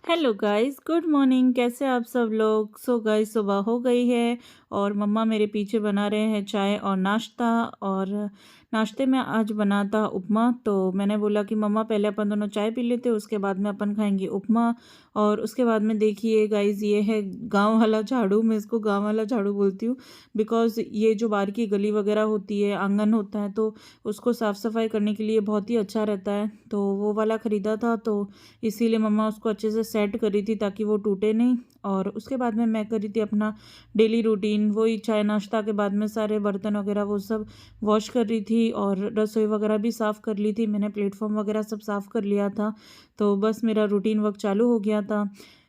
Hello guys, good morning. कैसे आप सब लोग? गाइस, सुबह हो गई है और मम्मा मेरे पीछे बना रहे हैं चाय और नाश्ता। और नाश्ते में आज बना था उपमा। तो मैंने बोला कि मम्मा पहले अपन दोनों चाय पी लेते, उसके बाद में अपन खाएंगे उपमा। और उसके बाद में देखिए गाइस, ये है गांव वाला झाड़ू। मैं इसको गांव वाला झाड़ू बोलती हूँ बिकॉज़ ये जो बाहर की गली वगैरह होती है, आंगन होता है, तो उसको साफ़ सफाई करने के लिए बहुत ही अच्छा रहता है। तो वो वाला ख़रीदा था, तो इसीलिए मम्मा उसको अच्छे से सेट करी थी ताकि वो टूटे नहीं। और उसके बाद में मैं करी थी अपना डेली रूटीन, वही चाय नाश्ता के बाद में सारे बर्तन वगैरह वो सब वॉश कर रही थी और रसोई वगैरह भी साफ़ कर ली थी। मैंने प्लेटफॉर्म वगैरह सब साफ़ कर लिया था। तो बस मेरा रूटीन वर्क चालू हो गया था।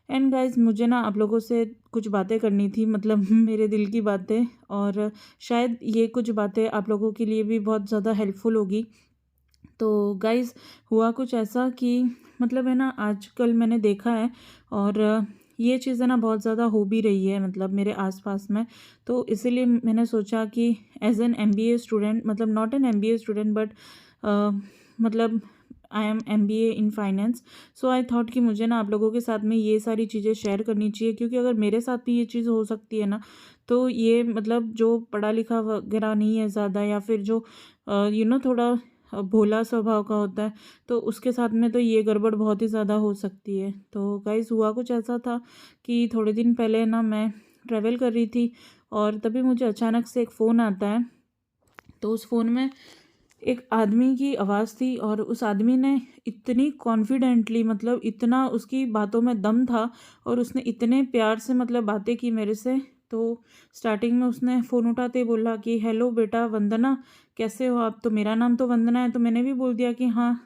एंड गाइस, मुझे ना आप लोगों से कुछ बातें करनी थी, मतलब मेरे दिल की बातें। और शायद ये कुछ बातें आप लोगों के लिए भी बहुत ज़्यादा हेल्पफुल होगी। तो गाइज़, हुआ कुछ ऐसा कि मतलब है ना, आजकल मैंने देखा है और ये चीज़ें ना बहुत ज़्यादा हो भी रही है मतलब मेरे आसपास में। तो इसीलिए मैंने सोचा कि एज एन एमबीए स्टूडेंट, मतलब not an MBA student but मतलब I am MBA in finance. So I thought कि मुझे ना आप लोगों के साथ में ये सारी चीज़ें शेयर करनी चाहिए, क्योंकि अगर मेरे साथ भी ये चीज़ हो सकती है ना, तो ये मतलब जो पढ़ा लिखा वगैरह नहीं है ज़्यादा, या फिर जो थोड़ा भोला स्वभाव का होता है, तो उसके साथ में तो ये गड़बड़ बहुत ही ज़्यादा हो सकती है। तो गाइज़, हुआ कुछ ऐसा था कि थोड़े दिन पहले ना मैं ट्रैवल कर रही थी और तभी मुझे अचानक से एक फ़ोन आता है। तो उस फ़ोन में एक आदमी की आवाज़ थी और उस आदमी ने इतनी कॉन्फिडेंटली, मतलब इतना उसकी बातों में दम था और उसने इतने प्यार से मतलब बातें की मेरे से। तो स्टार्टिंग में उसने फ़ोन उठाते ही बोला कि हेलो बेटा वंदना, कैसे हो आप? तो मेरा नाम तो वंदना है, तो मैंने भी बोल दिया कि हाँ,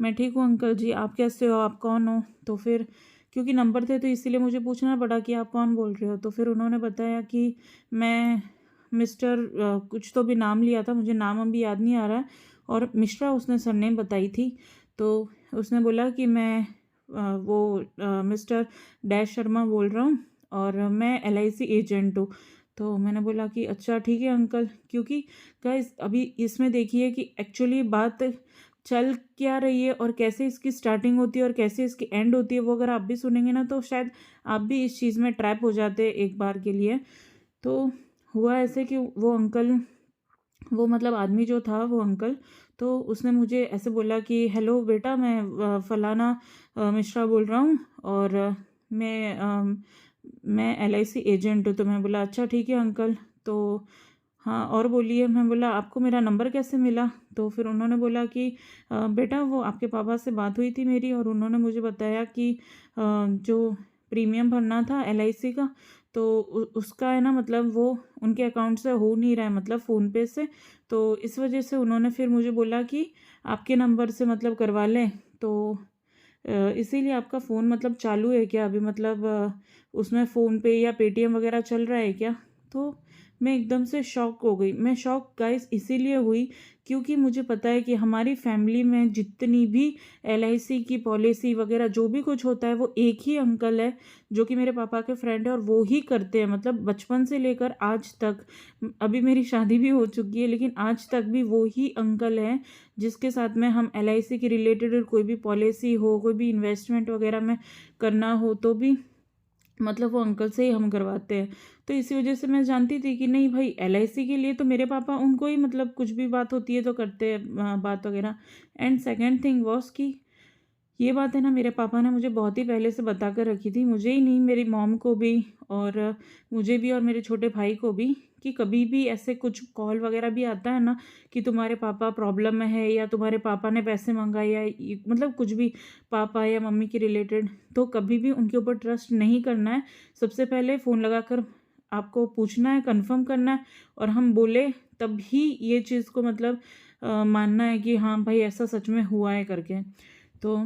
मैं ठीक हूँ अंकल जी, आप कैसे हो, आप कौन हो? तो फिर क्योंकि नंबर थे तो इसीलिए मुझे पूछना पड़ा कि आप कौन बोल रहे हो। तो फिर उन्होंने बताया कि मैं मिस्टर कुछ तो भी नाम लिया था, मुझे नाम अभी याद नहीं आ रहा है, और मिश्रा उसने सरनेम बताई थी। तो उसने बोला कि मैं मिस्टर डैश शर्मा बोल रहा हूँ और मैं एलआईसी एजेंट हूँ। तो मैंने बोला कि अच्छा ठीक है अंकल, क्योंकि गाइस अभी इसमें देखिए कि एक्चुअली बात चल क्या रही है और कैसे इसकी स्टार्टिंग होती है और कैसे इसकी एंड होती है, वो अगर आप भी सुनेंगे ना तो शायद आप भी इस चीज़ में ट्रैप हो जाते एक बार के लिए। तो हुआ ऐसे कि वो अंकल, वो मतलब आदमी जो था वो अंकल, तो उसने मुझे ऐसे बोला कि हेलो बेटा, मैं फलाना मिश्रा बोल रहा हूँ और मैं एलआईसी एजेंट हूँ। तो मैं बोला अच्छा ठीक है अंकल। तो हाँ, और बोलिए। मैं बोला आपको मेरा नंबर कैसे मिला? तो फिर उन्होंने बोला कि बेटा वो आपके पापा से बात हुई थी मेरी और उन्होंने मुझे बताया कि जो प्रीमियम भरना था एलआईसी का, तो उसका है ना, मतलब वो उनके अकाउंट से हो नहीं रहा है, मतलब फ़ोन पे से। तो इस वजह से उन्होंने फिर मुझे बोला कि आपके नंबर से मतलब करवा लें। तो इसीलिए आपका फ़ोन मतलब चालू है क्या अभी, मतलब उसमें फ़ोनपे या पेटीएम वगैरह चल रहा है क्या? तो मैं एकदम से शॉक हो गई। मैं शॉक गाइस इसीलिए हुई क्योंकि मुझे पता है कि हमारी फैमिली में जितनी भी एलआईसी की पॉलिसी वगैरह जो भी कुछ होता है, वो एक ही अंकल है जो कि मेरे पापा के फ्रेंड है और वो ही करते हैं, मतलब बचपन से लेकर आज तक। अभी मेरी शादी भी हो चुकी है लेकिन आज तक भी वो ही अंकल हैं जिसके साथ में हम एलआईसी के रिलेटेड कोई भी पॉलिसी हो, कोई भी इन्वेस्टमेंट वगैरह में करना हो तो भी मतलब वो अंकल से ही हम करवाते हैं। तो इसी वजह से मैं जानती थी कि नहीं भाई, एलआईसी के लिए तो मेरे पापा, उनको ही मतलब कुछ भी बात होती है तो करते हैं बात वगैरह। एंड सेकंड थिंग वॉस कि ये बात है ना, मेरे पापा ने मुझे बहुत ही पहले से बता कर रखी थी, मुझे ही नहीं, मेरी मॉम को भी और मुझे भी और मेरे छोटे भाई को भी, कि कभी भी ऐसे कुछ कॉल वगैरह भी आता है ना कि तुम्हारे पापा प्रॉब्लम में है या तुम्हारे पापा ने पैसे मंगाए या मतलब कुछ भी पापा या मम्मी के रिलेटेड, तो कभी भी उनके ऊपर ट्रस्ट नहीं करना है। सबसे पहले फ़ोन लगाकर आपको पूछना है, कंफर्म करना है, और हम बोले तब ही ये चीज़ को मतलब मानना है कि हाँ भाई ऐसा सच में हुआ है करके। तो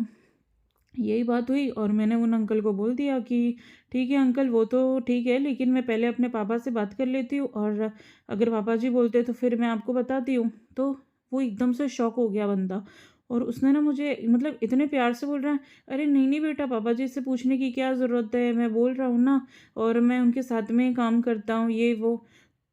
यही बात हुई और मैंने उन अंकल को बोल दिया कि ठीक है अंकल, वो तो ठीक है लेकिन मैं पहले अपने पापा से बात कर लेती हूँ और अगर पापा जी बोलते तो फिर मैं आपको बताती हूँ। तो वो एकदम से शॉक हो गया बंदा और उसने ना मुझे मतलब इतने प्यार से बोल रहा है, अरे नहीं नहीं बेटा, पापा जी से पूछने की क्या ज़रूरत है, मैं बोल रहा हूँ ना, और मैं उनके साथ में ही काम करता हूँ ये वो।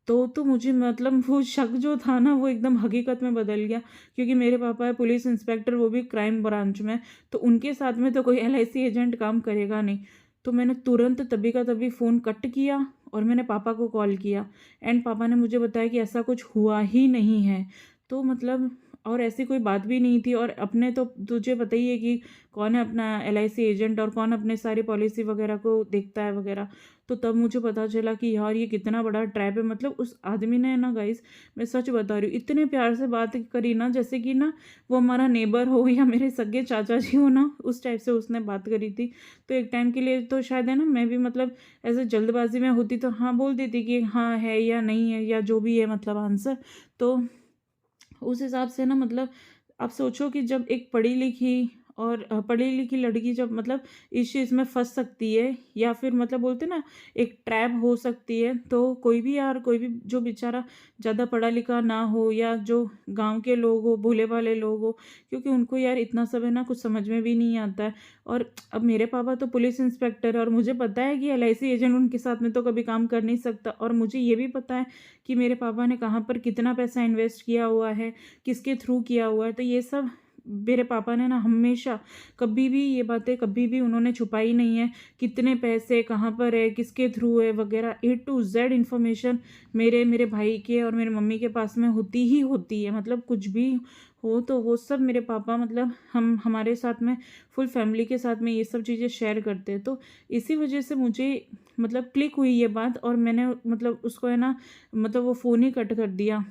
तो मुझे मतलब वो शक जो था ना वो एकदम हकीकत में बदल गया, क्योंकि मेरे पापा है पुलिस इंस्पेक्टर, वो भी क्राइम ब्रांच में, तो उनके साथ में तो कोई एलआईसी एजेंट काम करेगा नहीं। तो मैंने तुरंत तभी का तभी फ़ोन कट किया और मैंने पापा को कॉल किया, एंड पापा ने मुझे बताया कि ऐसा कुछ हुआ ही नहीं है। तो मतलब और ऐसी कोई बात भी नहीं थी, और अपने तो तुझे पता ही है कि कौन है अपना एलआईसी एजेंट और कौन अपने सारी पॉलिसी वगैरह को देखता है वगैरह। तो तब मुझे पता चला कि यार ये कितना बड़ा ट्रैप है। मतलब उस आदमी ने ना गाइस, मैं सच बता रही हूँ, इतने प्यार से बात करी ना जैसे कि ना वो हमारा नेबर हो या मेरे सगे चाचा जी हो ना, उस टाइप से उसने बात करी थी। तो एक टाइम के लिए तो शायद है ना मैं भी मतलब ऐसे जल्दबाजी में होती तो हाँ बोल देती कि हाँ है या नहीं है या जो भी है मतलब आंसर। तो उस हिसाब से ना मतलब आप सोचो कि जब एक पढ़ी लिखी और पढ़ी लिखी लड़की जब मतलब इस चीज़ में फंस सकती है या फिर मतलब बोलते ना एक ट्रैप हो सकती है, तो कोई भी यार कोई भी जो बेचारा ज़्यादा पढ़ा लिखा ना हो या जो गांव के लोग हो, भोले भाले लोग हो, क्योंकि उनको यार इतना सब है ना कुछ समझ में भी नहीं आता है। और अब मेरे पापा तो पुलिस इंस्पेक्टर है और मुझे पता है कि एलआईसी एजेंट उनके साथ में तो कभी काम कर नहीं सकता, और मुझे ये भी पता है कि मेरे पापा ने कहाँ पर कितना पैसा इन्वेस्ट किया हुआ है, किसके थ्रू किया हुआ है। तो ये सब मेरे पापा ने ना हमेशा कभी भी ये बातें कभी भी उन्होंने छुपाई नहीं है, कितने पैसे कहाँ पर है, किसके थ्रू है वगैरह, A to Z इन्फॉर्मेशन मेरे मेरे भाई के और मेरे मम्मी के पास में होती ही होती है। मतलब कुछ भी हो तो वो सब मेरे पापा मतलब हम हमारे साथ में फुल फैमिली के साथ में ये सब चीज़ें शेयर करते हैं। तो इसी वजह से मुझे मतलब क्लिक हुई ये बात, और मैंने मतलब उसको है ना मतलब वो फ़ोन ही कट कर दिया।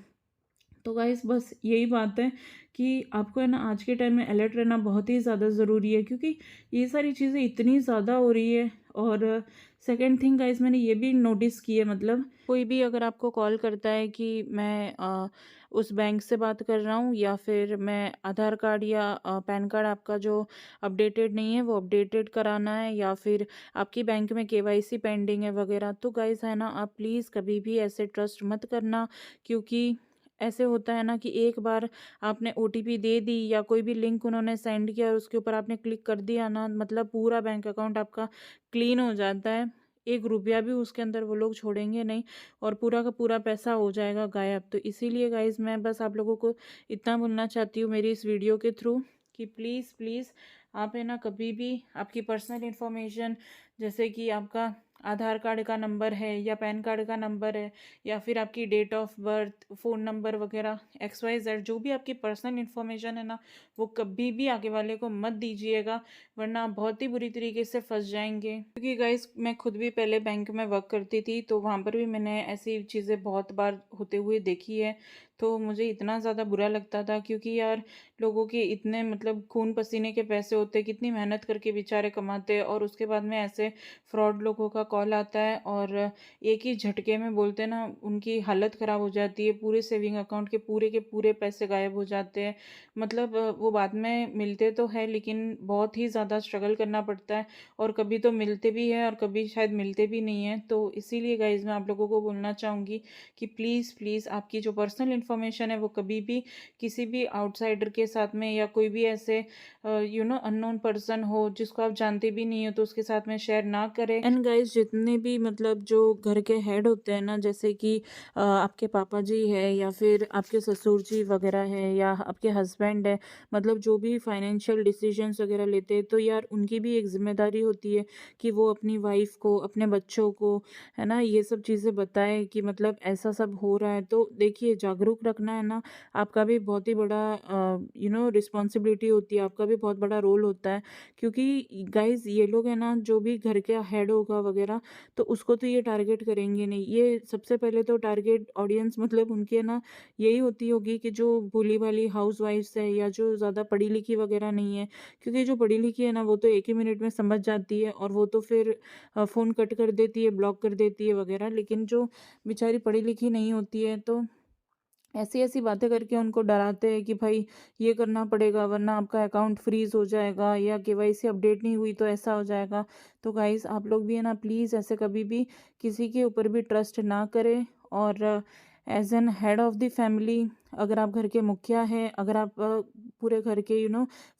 तो गाइस बस यही बात है कि आपको है ना आज के टाइम में अलर्ट रहना बहुत ही ज़्यादा ज़रूरी है, क्योंकि ये सारी चीज़ें इतनी ज़्यादा हो रही है। और सेकंड थिंग गाइस मैंने ये भी नोटिस की है, मतलब कोई भी अगर आपको कॉल करता है कि मैं उस बैंक से बात कर रहा हूँ, या फिर मैं आधार कार्ड या पैन कार्ड आपका जो अपडेटेड नहीं है वो अपडेटेड कराना है, या फिर आपकी बैंक में केवाईसी पेंडिंग है वगैरह, तो गाइस है ना आप प्लीज़ कभी भी ऐसे ट्रस्ट मत करना। क्योंकि ऐसे होता है ना कि एक बार आपने ओटीपी दे दी या कोई भी लिंक उन्होंने सेंड किया और उसके ऊपर आपने क्लिक कर दिया ना, मतलब पूरा बैंक अकाउंट आपका क्लीन हो जाता है। एक रुपया भी उसके अंदर वो लोग छोड़ेंगे नहीं, और पूरा का पूरा पैसा हो जाएगा गायब। तो इसीलिए गाइज मैं बस आप लोगों को इतना बोलना चाहती हूँ मेरी इस वीडियो के थ्रू कि प्लीज़ प्लीज़ आप है ना कभी भी आपकी पर्सनल इन्फॉर्मेशन, जैसे कि आपका आधार कार्ड का नंबर है या पैन कार्ड का नंबर है या फिर आपकी date of birth, phone number वगैरह XYZ जो भी आपकी पर्सनल इन्फॉर्मेशन है ना, वो कभी भी आगे वाले को मत दीजिएगा, वरना आप बहुत ही बुरी तरीके से फंस जाएंगे। क्योंकि गाइस मैं खुद भी पहले बैंक में वर्क करती थी, तो वहाँ पर भी मैंने ऐसी चीज़ें बहुत बार होते हुए देखी है। तो मुझे इतना ज़्यादा बुरा लगता था, क्योंकि यार लोगों के इतने मतलब खून पसीने के पैसे होते, कितनी मेहनत करके बेचारे कमाते, और उसके बाद में ऐसे फ्रॉड लोगों का कॉल आता है और एक ही झटके में बोलते हैं ना उनकी हालत ख़राब हो जाती है, पूरे सेविंग अकाउंट के पूरे पैसे गायब हो जाते हैं। मतलब वो बाद में मिलते तो है लेकिन बहुत ही ज़्यादा स्ट्रगल करना पड़ता है, और कभी तो मिलते भी है और कभी शायद मिलते भी नहीं है। तो इसीलिए गाइज मैं आप लोगों को बोलना चाहूँगी कि प्लीज़ प्लीज़ आपकी जो पर्सनल इन्फॉर्मेशन है वो कभी भी किसी भी आउटसाइडर के साथ में या कोई भी ऐसे अननोन पर्सन हो जिसको आप जानते भी नहीं हो तो उसके साथ में शेयर ना करें। एंड गाइस जितने भी मतलब जो घर के हेड होते हैं ना, जैसे कि आपके पापा जी है या फिर आपके ससुर जी वगैरह है या आपके हस्बैंड है, मतलब जो भी फाइनेंशियल डिसीजंस वगैरह लेते हैं, तो यार उनकी भी एक जिम्मेदारी होती है कि वो अपनी वाइफ को, अपने बच्चों को है ना ये सब चीज़ें बताएं कि मतलब ऐसा सब हो रहा है। तो देखिए जागरूक रखना है ना आपका भी बहुत ही बड़ा रिस्पॉन्सिबिलिटी होती है, आपका भी बहुत बड़ा रोल होता है। क्योंकि गाइज ये लोग है ना जो भी घर के हेड होगा वगैरह, तो उसको तो ये टारगेट करेंगे नहीं। ये सबसे पहले तो टारगेट ऑडियंस मतलब उनकी है ना यही होती होगी कि जो भोली भाली हाउस वाइफ्स है या जो ज़्यादा पढ़ी लिखी वगैरह नहीं है। क्योंकि जो पढ़ी लिखी है ना वो तो एक ही मिनट में समझ जाती है और वो तो फिर फ़ोन कट कर देती है, ब्लॉक कर देती है वगैरह। लेकिन जो बेचारी पढ़ी लिखी नहीं होती है, तो ऐसी ऐसी बातें करके उनको डराते हैं कि भाई ये करना पड़ेगा वरना आपका अकाउंट फ्रीज हो जाएगा, या केवाईसी अपडेट नहीं हुई तो ऐसा हो जाएगा। तो गाइस आप लोग भी है ना प्लीज़ ऐसे कभी भी किसी के ऊपर भी ट्रस्ट ना करें। और as an head of the family, अगर आप घर के मुखिया हैं, अगर आप पूरे घर के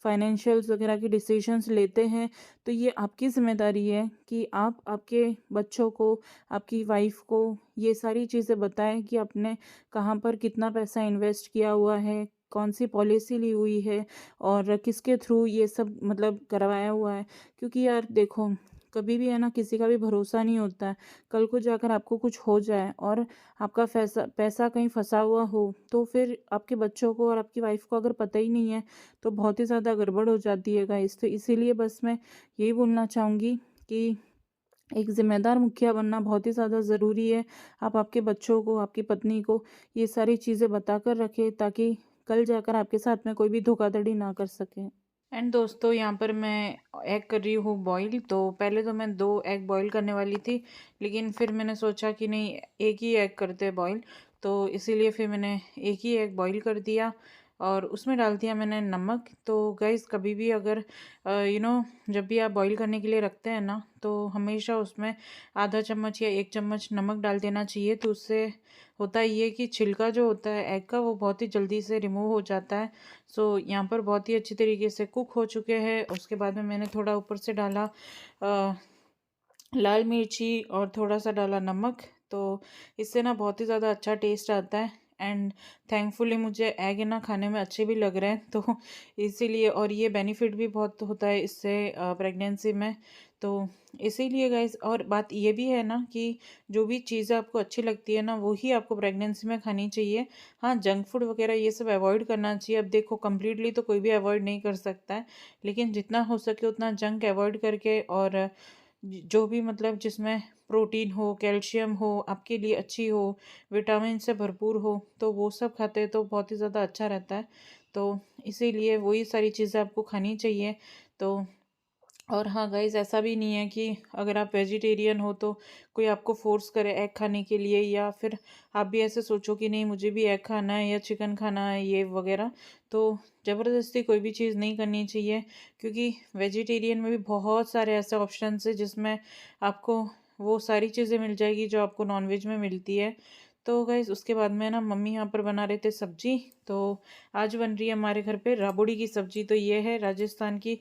फाइनेंशियल्स वगैरह के डिसीजंस लेते हैं, तो ये आपकी ज़िम्मेदारी है कि आप आपके बच्चों को, आपकी वाइफ को ये सारी चीज़ें बताएं कि आपने कहाँ पर कितना पैसा इन्वेस्ट किया हुआ है, कौन सी पॉलिसी ली हुई है और किसके थ्रू ये सब मतलब करवाया हुआ है। क्योंकि यार देखो, कभी भी है ना, किसी का भी भरोसा नहीं होता है। कल को जाकर आपको कुछ हो जाए और आपका पैसा पैसा कहीं फंसा हुआ हो, तो फिर आपके बच्चों को और आपकी वाइफ को अगर पता ही नहीं है, तो बहुत ही ज़्यादा गड़बड़ हो जाती है गाइस। तो इसीलिए बस मैं यही बोलना चाहूँगी कि एक ज़िम्मेदार मुखिया बनना बहुत ही ज़्यादा ज़रूरी है। आप आपके बच्चों को, आपकी पत्नी को ये सारी चीज़ें बताकर रखें, ताकि कल जाकर आपके साथ में कोई भी धोखाधड़ी ना कर सके। एंड दोस्तों, यहाँ पर मैं एग कर रही हूँ बॉईल। तो पहले तो मैं 2 एग बॉईल करने वाली थी, लेकिन फिर मैंने सोचा कि नहीं, एक ही एग करते हैं बॉईल। तो इसीलिए फिर मैंने एक ही एग बॉईल कर दिया और उसमें डाल दिया मैंने नमक। तो गाइस, कभी भी अगर जब भी आप बॉईल करने के लिए रखते हैं ना, तो हमेशा उसमें आधा चम्मच या 1 चम्मच नमक डाल देना चाहिए। तो उससे होता ये कि छिलका जो होता है एग का, वो बहुत ही जल्दी से रिमूव हो जाता है। सो यहाँ पर बहुत ही अच्छी तरीके से कुक हो चुके हैं। उसके बाद में मैंने थोड़ा ऊपर से डाला लाल मिर्ची और थोड़ा सा डाला नमक। तो इससे ना बहुत ही ज़्यादा अच्छा टेस्ट आता है। एंड थैंकफुली मुझे एग ना खाने में अच्छे भी लग रहे हैं, तो इसीलिए, और ये बेनिफिट भी बहुत होता है इससे प्रेगनेंसी में। तो इसीलिए गाइस, और बात ये भी है ना कि जो भी चीज़ें आपको अच्छी लगती है ना, वो ही आपको प्रेगनेंसी में खानी चाहिए। हाँ, जंक फूड वगैरह ये सब अवॉइड करना चाहिए। अब देखो, कम्प्लीटली तो कोई भी अवॉइड नहीं कर सकता है, लेकिन जितना हो सके उतना जंक अवॉइड करके, और जो भी मतलब जिसमें प्रोटीन हो, कैल्शियम हो, आपके लिए अच्छी हो, विटामिन से भरपूर हो, तो वो सब खाते हैं तो बहुत ही ज़्यादा अच्छा रहता है। तो इसीलिए वही सारी चीज़ें आपको खानी चाहिए। तो और हाँ गाइस, ऐसा भी नहीं है कि अगर आप वेजिटेरियन हो तो कोई आपको फोर्स करे एग खाने के लिए, या फिर आप भी ऐसे सोचो कि नहीं मुझे भी एग खाना है या चिकन खाना है ये वगैरह। तो ज़बरदस्ती कोई भी चीज़ नहीं करनी चाहिए, क्योंकि वेजिटेरियन में भी बहुत सारे ऐसे ऑप्शन है जिसमें आपको वो सारी चीज़ें मिल जाएगी जो आपको नॉनवेज में मिलती है। तो गाइस, उसके बाद में ना मम्मी यहाँ पर बना रहे थे सब्जी। तो आज बन रही है हमारे घर पे राबड़ी की सब्जी। तो ये है राजस्थान की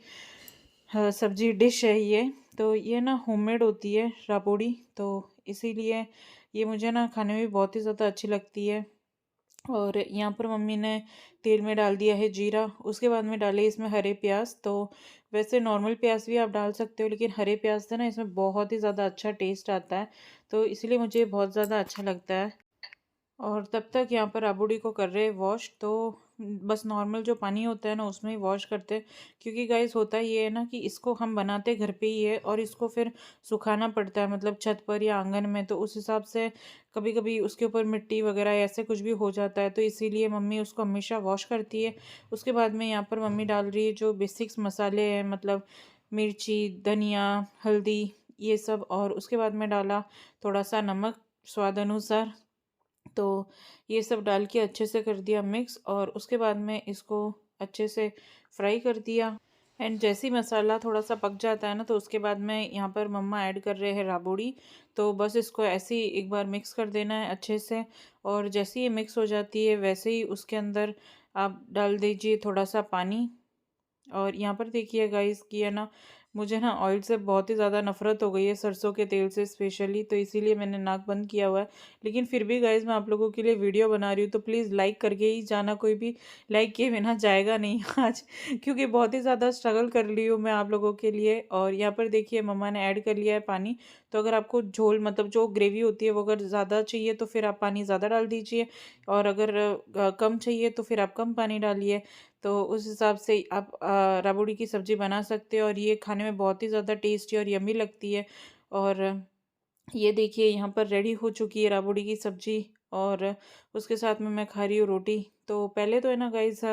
हाँ, सब्जी डिश है ये। तो ये ना होममेड होती है राबड़ी। तो इसीलिए ये मुझे ना खाने में भी बहुत ही ज़्यादा अच्छी लगती है। और यहाँ पर मम्मी ने तेल में डाल दिया है जीरा, उसके बाद में डाले इसमें हरे प्याज। तो वैसे नॉर्मल प्याज भी आप डाल सकते हो, लेकिन हरे प्याज से ना इसमें बहुत ही ज़्यादा अच्छा टेस्ट आता है। तो इसलिए मुझे बहुत ज़्यादा अच्छा लगता है। और तब तक यहाँ पर राबड़ी को कर रहे हैं वॉश। तो बस नॉर्मल जो पानी होता है ना, उसमें ही वॉश करते हैं। क्योंकि गाइस, होता ये है ना कि इसको हम बनाते घर पे ही है, और इसको फिर सुखाना पड़ता है, मतलब छत पर या आंगन में। तो उस हिसाब से कभी कभी उसके ऊपर मिट्टी वगैरह ऐसे कुछ भी हो जाता है, तो इसीलिए मम्मी उसको हमेशा वॉश करती है। उसके बाद में यहाँ पर मम्मी डाल रही है जो बेसिक्स मसाले हैं, मतलब मिर्ची, धनिया, हल्दी, ये सब। और उसके बाद में डाला थोड़ा सा नमक स्वाद अनुसार। तो ये सब डाल के अच्छे से कर दिया मिक्स, और उसके बाद में इसको अच्छे से फ्राई कर दिया। एंड जैसे ही मसाला थोड़ा सा पक जाता है ना, तो उसके बाद में यहाँ पर मम्मा ऐड कर रहे हैं राबड़ी। तो बस इसको ऐसे ही एक बार मिक्स कर देना है अच्छे से। और जैसे ही ये मिक्स हो जाती है, वैसे ही उसके अंदर आप डाल दीजिए थोड़ा सा पानी। और यहाँ पर देखिए गाइस कि है ना, मुझे ना ऑयल से बहुत ही ज़्यादा नफरत हो गई है, सरसों के तेल से स्पेशली। तो इसीलिए मैंने नाक बंद किया हुआ है। लेकिन फिर भी गाइस, मैं आप लोगों के लिए वीडियो बना रही हूँ, तो प्लीज़ लाइक करके ही जाना। कोई भी लाइक किए बिना जाएगा नहीं आज, क्योंकि बहुत ही ज़्यादा स्ट्रगल कर ली हूँ मैं आप लोगों के लिए। और यहाँ पर देखिए मम्मा ने ऐड कर लिया है पानी। तो अगर आपको झोल, मतलब जो ग्रेवी होती है, वो अगर ज़्यादा चाहिए तो फिर आप पानी ज़्यादा डाल दीजिए, और अगर कम चाहिए तो फिर आप कम पानी डालिए। तो उस हिसाब से आप राबड़ी की सब्ज़ी बना सकते हो, और ये खाने में बहुत ही ज़्यादा टेस्टी और यम्मी लगती है। और ये देखिए यहाँ पर रेडी हो चुकी है राबड़ी की सब्ज़ी, और उसके साथ में मैं खा रही हूँ रोटी। तो पहले तो है ना गाइस,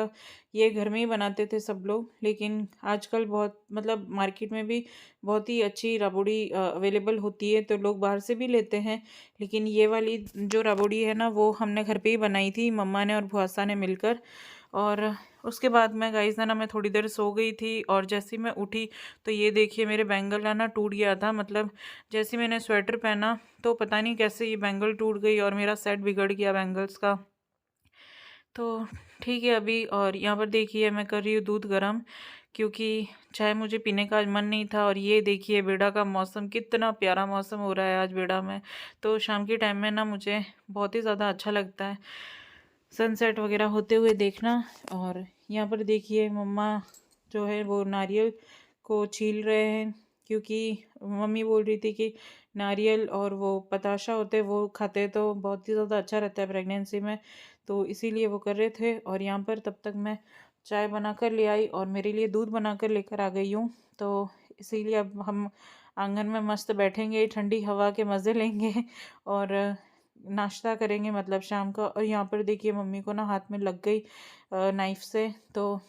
ये घर में ही बनाते थे सब लोग, लेकिन आजकल बहुत, मतलब मार्केट में भी बहुत ही अच्छी राबड़ी अवेलेबल होती है, तो लोग बाहर से भी लेते हैं। लेकिन ये वाली जो राबड़ी है ना, वो हमने घर पे ही बनाई थी, मम्मा ने और भुआसा ने मिलकर। और उसके बाद मैं गाइस ना मैं थोड़ी देर सो गई थी और जैसे ही मैं उठी तो ये देखिए मेरे बैंगल ना टूट गया था। मतलब जैसे ही मैंने स्वेटर पहना तो पता नहीं कैसे ये बैंगल टूट गई और मेरा सेट बिगड़ गया बैंगल्स का। तो ठीक है अभी। और यहाँ पर देखिए मैं कर रही हूँ दूध गर्म, क्योंकि चाय मुझे पीने का आज मन नहीं था। और ये देखिए बेड़ा का मौसम, कितना प्यारा मौसम हो रहा है आज बेड़ा में। तो शाम के टाइम में ना मुझे बहुत ही ज़्यादा अच्छा लगता है सनसेट वगैरह होते हुए देखना। और यहाँ पर देखिए मम्मा जो है वो नारियल को छील रहे हैं, क्योंकि मम्मी बोल रही थी कि नारियल और वो पताशा होते हैं वो खाते तो बहुत ही ज़्यादा अच्छा रहता है प्रेगनेंसी में, तो इसीलिए वो कर रहे थे। और यहाँ पर तब तक मैं चाय बना कर ले आई और मेरे लिए दूध बना कर लेकर आ गई हूँ। तो इसीलिए अब हम आंगन में मस्त बैठेंगे, ठंडी हवा के मज़े लेंगे और नाश्ता करेंगे मतलब शाम का। और यहाँ पर देखिए मम्मी को ना हाथ में लग गई नाइफ से, तो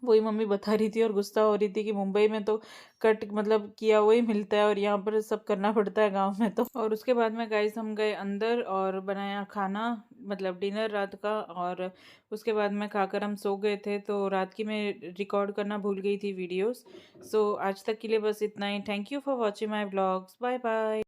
वही मम्मी बता रही थी और गुस्सा हो रही थी कि मुंबई में तो कट मतलब किया हुआ ही मिलता है और यहाँ पर सब करना पड़ता है गांव में तो। और उसके बाद में गाइस हम गए अंदर और बनाया खाना, मतलब डिनर रात का। और उसके बाद में खाकर हम सो गए थे, तो रात की मैं रिकॉर्ड करना भूल गई थी वीडियोस। सो आज तक के लिए बस इतना ही। Thank you for watching my blogs. Bye bye.